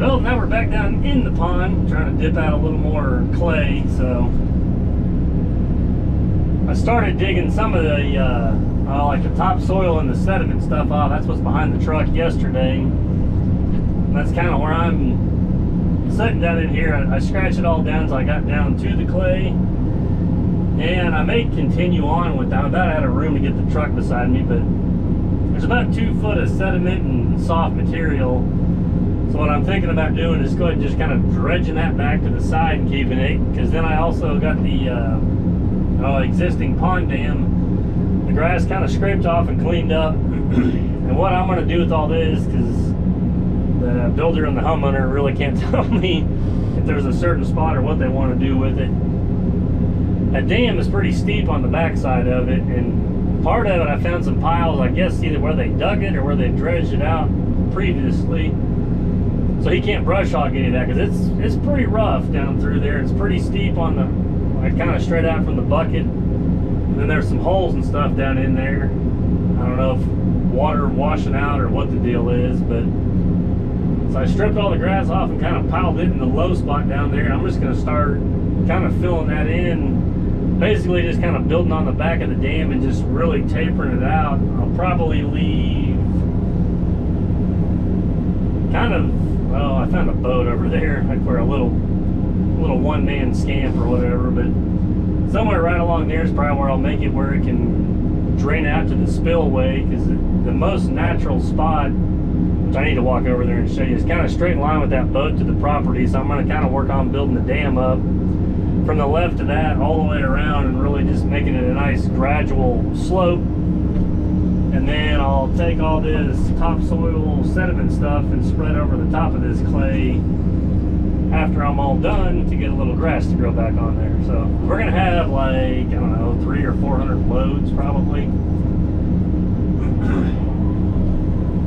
Well, now we're back down in the pond, trying to dip out a little more clay. So I started digging some of the like the topsoil and the sediment stuff off. That's what's behind the truck yesterday. And that's kind of where I'm sitting down in here. I scratched it all down so I got down to the clay. And I may continue on with that. I'm about out of room to get the truck beside me, but there's about 2 foot of sediment and soft material. So what I'm thinking about doing is go ahead and just kind of dredging that back to the side and keeping it, because then I also got the existing pond dam. The grass kind of scraped off and cleaned up. And what I'm going to do with all this, because the builder and the homeowner really can't tell me if there's a certain spot or what they want to do with it. That dam is pretty steep on the backside of it, and part of it I found some piles, I guess either where they dug it or where they dredged it out previously. So he can't brush hog any of that, because it's pretty rough down through there. It's pretty steep on the, like, kind of straight out from the bucket. And then there's some holes and stuff down in there. I don't know if water washing out or what the deal is, but so I stripped all the grass off and kind of piled it in the low spot down there. I'm just going to start kind of filling that in. Basically just kind of building on the back of the dam and just really tapering it out. I'll probably leave kind of, well, I found a boat over there, like for a little one-man scamp or whatever, but somewhere right along there is probably where I'll make it where it can drain out to the spillway, because the most natural spot, which I need to walk over there and show you, is kind of straight in line with that boat to the property. So I'm going to kind of work on building the dam up from the left to that all the way around and really just making it a nice gradual slope. And then I'll take all this topsoil sediment stuff and spread over the top of this clay after I'm all done, to get a little grass to grow back on there. So we're gonna have, like, I don't know, 300 or 400 loads probably.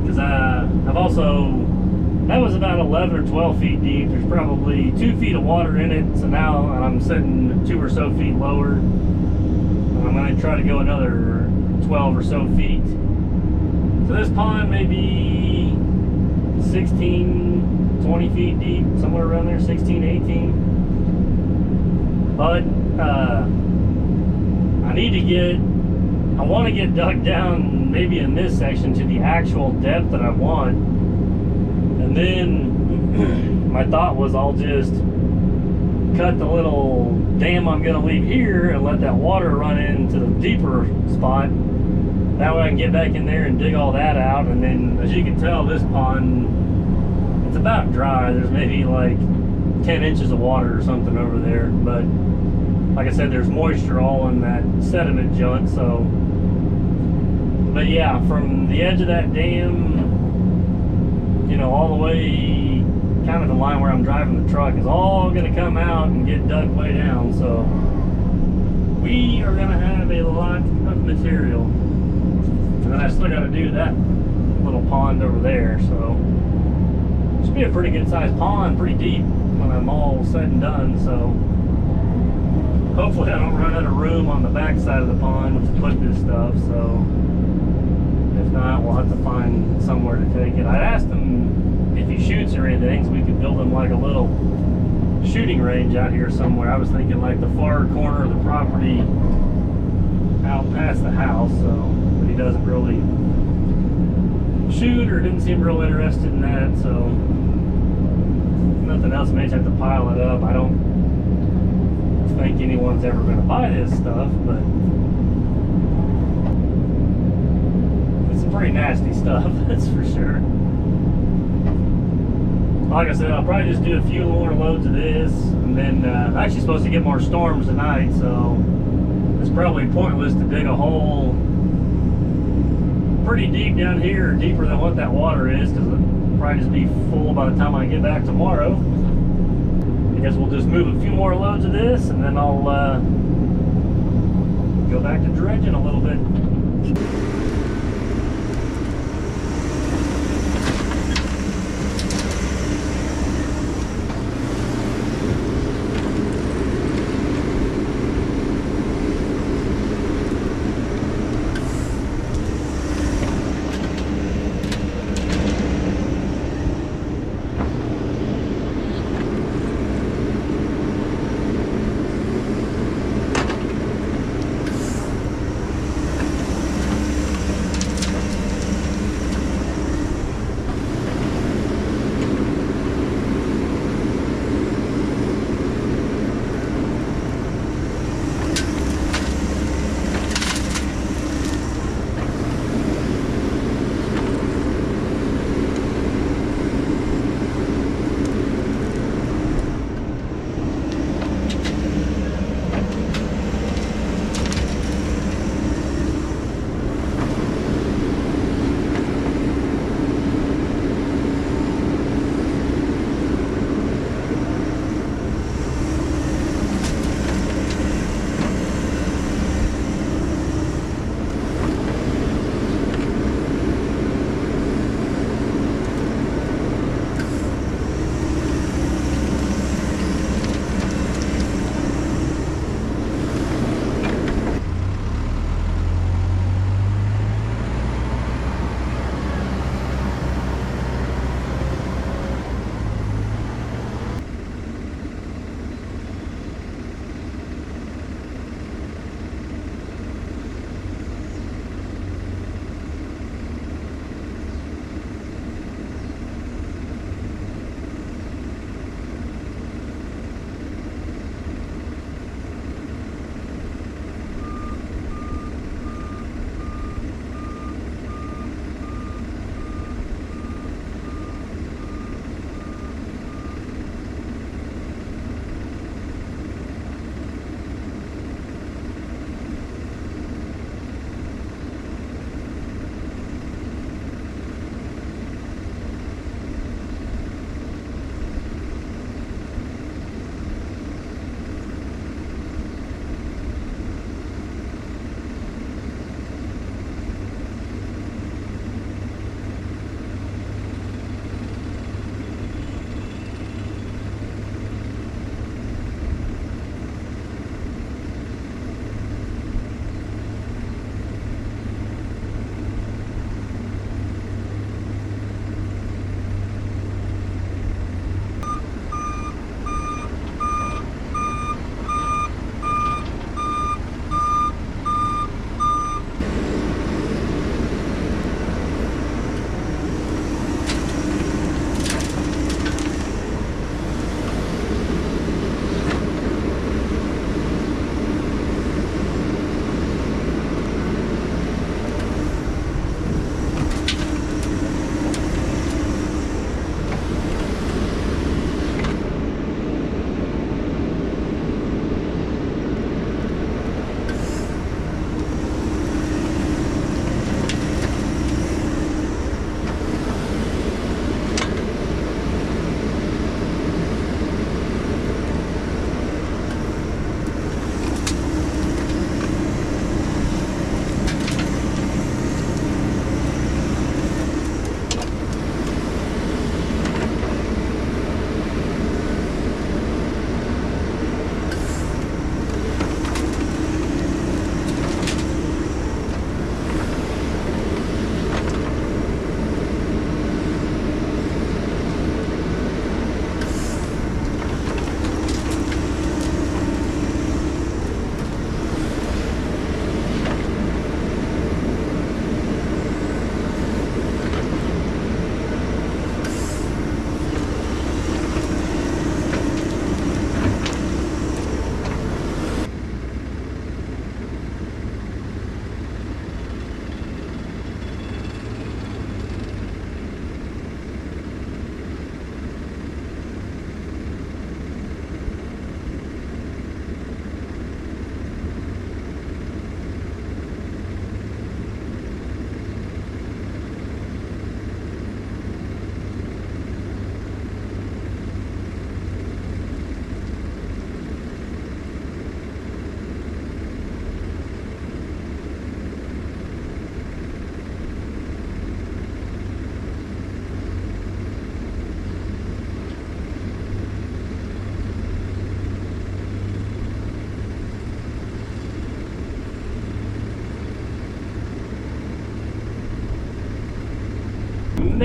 Because I've also, that was about 11 or 12 feet deep. There's probably 2 feet of water in it. So now I'm sitting 2 or so feet lower. I'm gonna try to go another 12 or so feet. So this pond may be 16, 20 feet deep, somewhere around there, 16, 18. But I want to get dug down maybe in this section to the actual depth that I want. And then my thought was I'll just cut the little dam I'm going to leave here and let that water run into the deeper spot. That way I can get back in there and dig all that out. And then, as you can tell, this pond, it's about dry. There's maybe like 10 inches of water or something over there. But like I said, there's moisture all in that sediment junk. So, but yeah, from the edge of that dam, you know, all the way kind of the line where I'm driving the truck is all going to come out and get dug way down. So we are going to have a lot of material. And then I still got to do that little pond over there. So it should be a pretty good sized pond, pretty deep when I'm all said and done. So hopefully I don't run out of room on the back side of the pond to put this stuff. So if not, we'll have to find somewhere to take it. I asked him if he shoots or anything, so we could build him like a little shooting range out here somewhere. I was thinking like the far corner of the property out past the house, so, but he doesn't really shoot or didn't seem real interested in that, so nothing else. May just have to pile it up. I don't think anyone's ever going to buy this stuff, but it's some pretty nasty stuff, that's for sure. Like I said, I'll probably just do a few more loads of this, and then I'm actually supposed to get more storms tonight, so it's probably pointless to dig a hole pretty deep down here, deeper than what that water is, because it'll probably just be full by the time I get back tomorrow. I guess we'll just move a few more loads of this, and then I'll go back to dredging a little bit.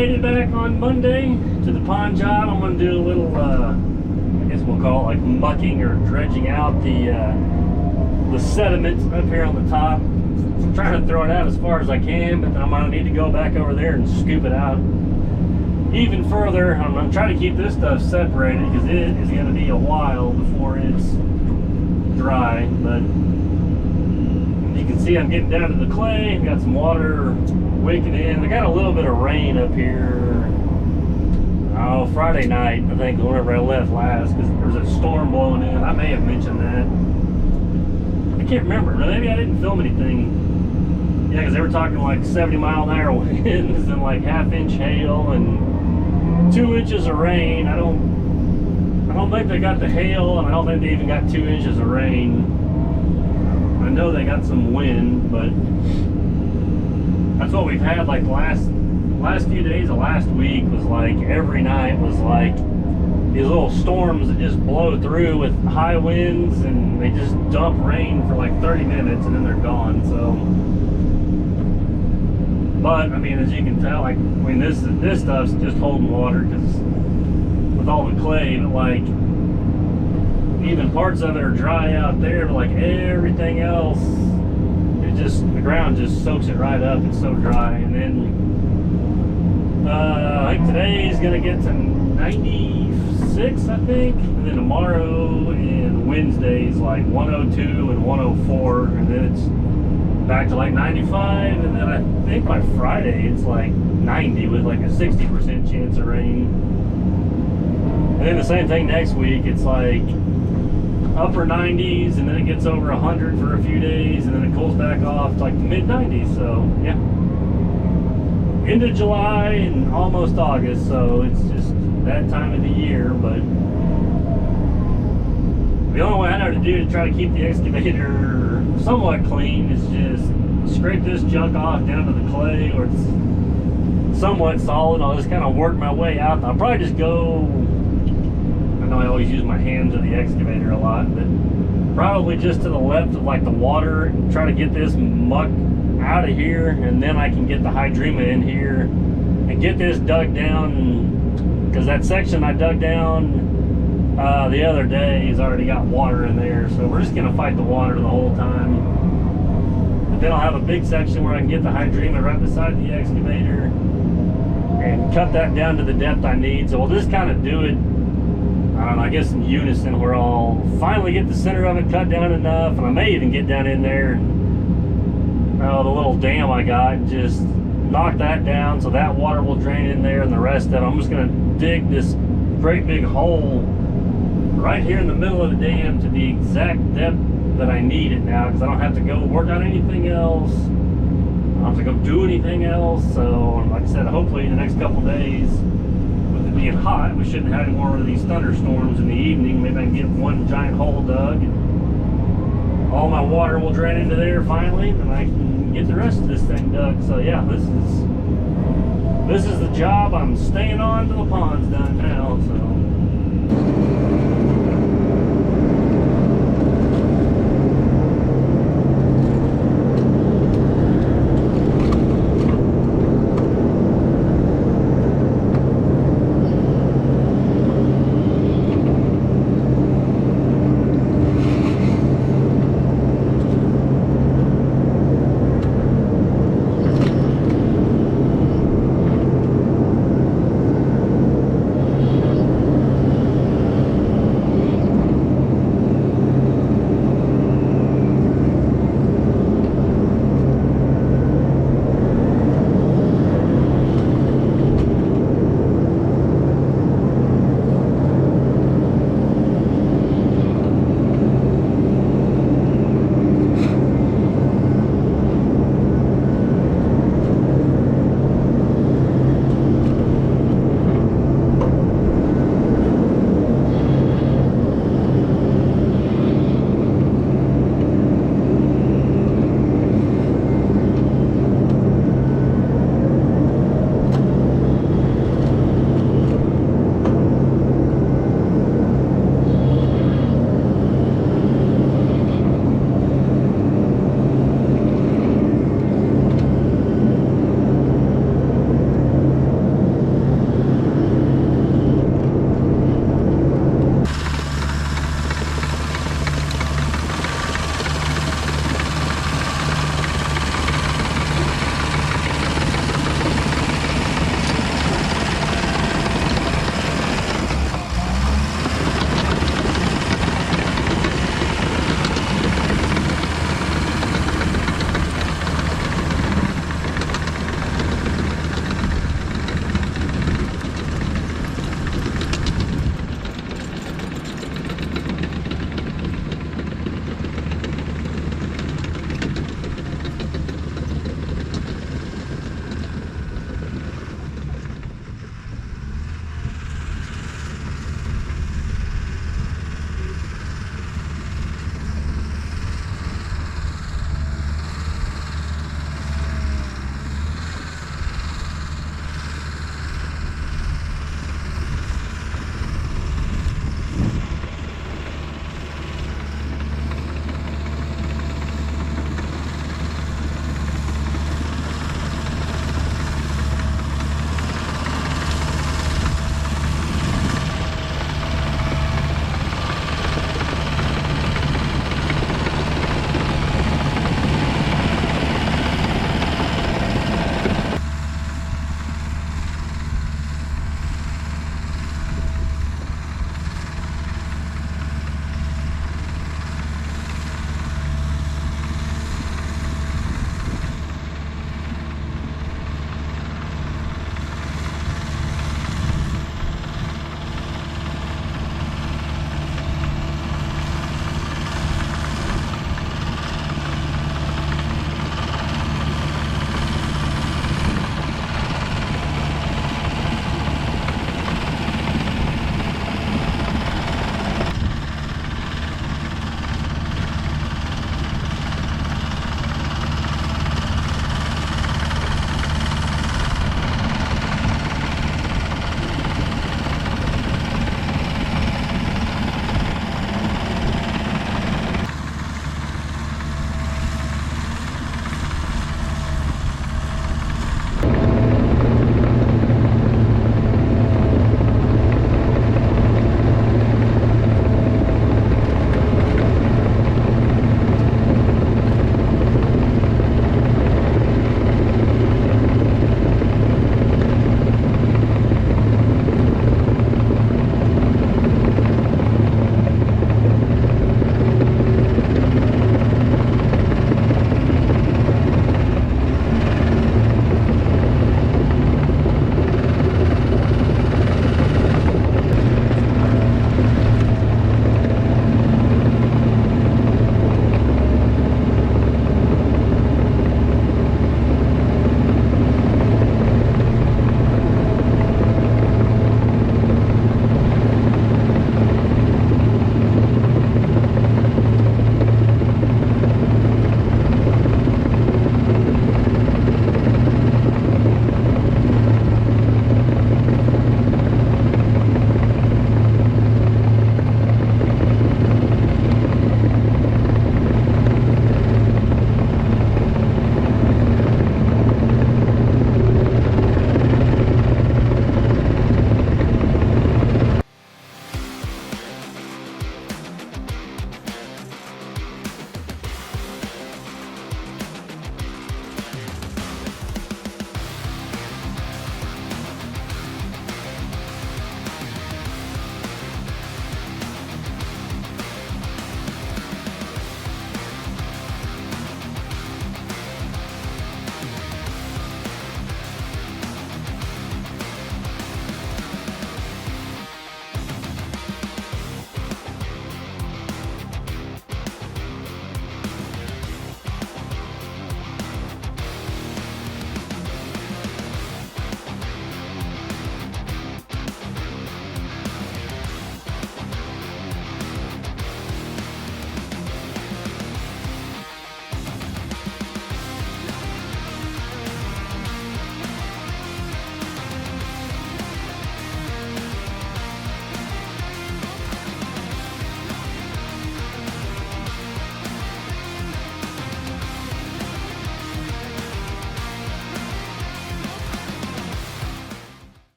made it back on Monday to the pond job. I'm going to do a little, I guess we'll call it like mucking or dredging out the sediment up here on the top. I'm trying to throw it out as far as I can, but then I'm going to need to go back over there and scoop it out even further. I'm going to try to keep this stuff separated because it is going to be a while before it's dry. But you can see I'm getting down to the clay. I've got some water waking in. I got a little bit of rain up here. Oh, Friday night, I think, whenever I left last, because there was a storm blowing in. I may have mentioned that. I can't remember. Maybe I didn't film anything. Yeah, because they were talking like 70-mile-an-hour winds and like half-inch hail and 2 inches of rain. I don't think they got the hail, and I don't think they even got 2 inches of rain. I know they got some wind, but that's what we've had like the last few days of last week. Was like every night was like these little storms that just blow through with high winds, and they just dump rain for like 30 minutes and then they're gone. So, but I mean, as you can tell, like, I mean, this stuff's just holding water because with all the clay, but like even parts of it are dry out there, but like everything else, the ground just soaks it right up. It's so dry. And then I think today's gonna get to 96, I think, and then tomorrow and Wednesday's like 102 and 104, and then it's back to like 95, and then I think by Friday it's like 90 with like a 60% chance of rain. And then the same thing next week. It's like upper 90s, and then it gets over 100 for a few days, and then it cools back off to like the mid 90s. So yeah, end of July and almost August, so it's just that time of the year. But the only way I know to do to try to keep the excavator somewhat clean is just scrape this junk off down to the clay, or it's somewhat solid. I'll just kind of work my way out. I'll probably just go, I know I always use my hands of the excavator a lot, but probably just to the left of like the water, and try to get this muck out of here, and then I can get the hydrema in here and get this dug down, because that section I dug down the other day has already got water in there. So we're just gonna fight the water the whole time. But then I'll have a big section where I can get the hydrema right beside the excavator and cut that down to the depth I need. So we'll just kind of do it, I don't know, I guess in unison, where I'll finally get the center of it cut down enough, and I may even get down in there and the little dam I got, and just knock that down so that water will drain in there, and the rest of it, I'm just going to dig this great big hole right here in the middle of the dam to the exact depth that I need it now, because I don't have to go work on anything else. I don't have to go do anything else. So like I said, hopefully in the next couple days, with it being hot, we shouldn't have any more of these thunderstorms in the evening. Maybe I can get one giant hole dug, and all my water will drain into there finally, and I can get the rest of this thing dug. So yeah, this is the job I'm staying on till the pond's done now. So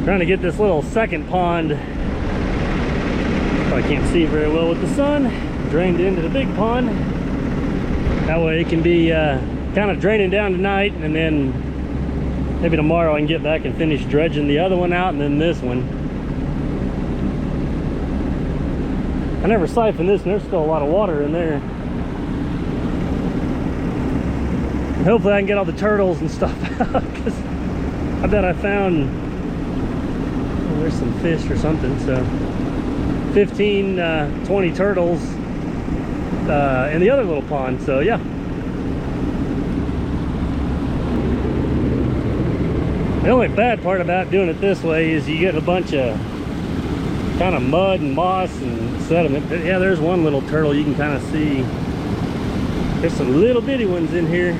Trying to get this little second pond, I can't see very well with the sun, drained into the big pond. That way it can be kind of draining down tonight, and then maybe tomorrow I can get back and finish dredging the other one out, and then this one. I never siphoned this, and there's still a lot of water in there. And hopefully I can get all the turtles and stuff out, because I bet I found, oh, there's some fish or something. So 15, 20 turtles in the other little pond. So yeah. The only bad part about doing it this way is you get a bunch of kind of mud and moss and sediment. But yeah, there's one little turtle you can kind of see. There's some little bitty ones in here.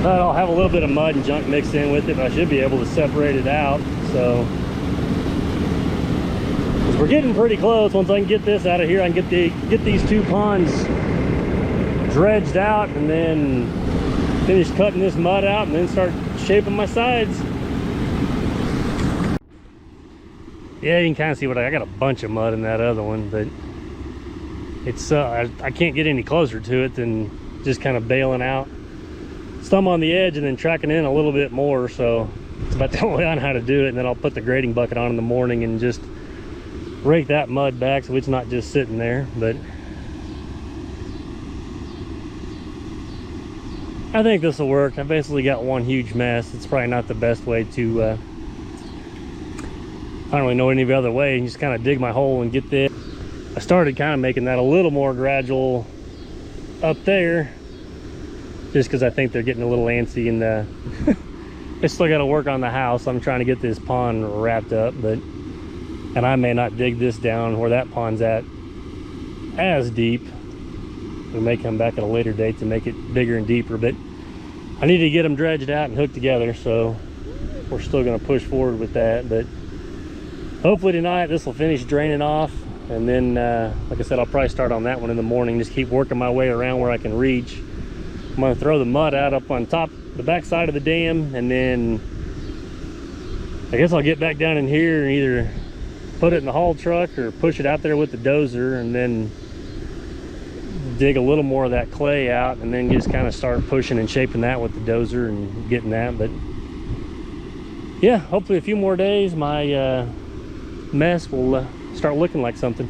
But I'll have a little bit of mud and junk mixed in with it, but I should be able to separate it out. So, because we're getting pretty close. Once I can get this out of here, I can get these two ponds dredged out, and then finish cutting this mud out, and then start shaping my sides. Yeah, you can kind of see what I got a bunch of mud in that other one, but it's I can't get any closer to it than just kind of bailing out. Some on the edge and then tracking in a little bit more. So it's about the only way I know how to do it. And then I'll put the grading bucket on in the morning and just rake that mud back so it's not just sitting there. But I think this will work. I basically got one huge mess. It's probably not the best way to I don't really know any other way, and just kind of dig my hole and get this. I started kind of making that a little more gradual up there, just because I think they're getting a little antsy, and they still got to work on the house. I'm trying to get this pond wrapped up, and I may not dig this down where that pond's at as deep. We may come back at a later date to make it bigger and deeper, but I need to get them dredged out and hooked together, so we're still going to push forward with that. But hopefully tonight this will finish draining off, and then like I said, I'll probably start on that one in the morning. Just keep working my way around where I can reach. I'm going to throw the mud out up on top, the back side of the dam, and then I guess I'll get back down in here and either put it in the haul truck or push it out there with the dozer, and then dig a little more of that clay out, and then just kind of start pushing and shaping that with the dozer and getting that. But yeah, hopefully a few more days my mess will start looking like something.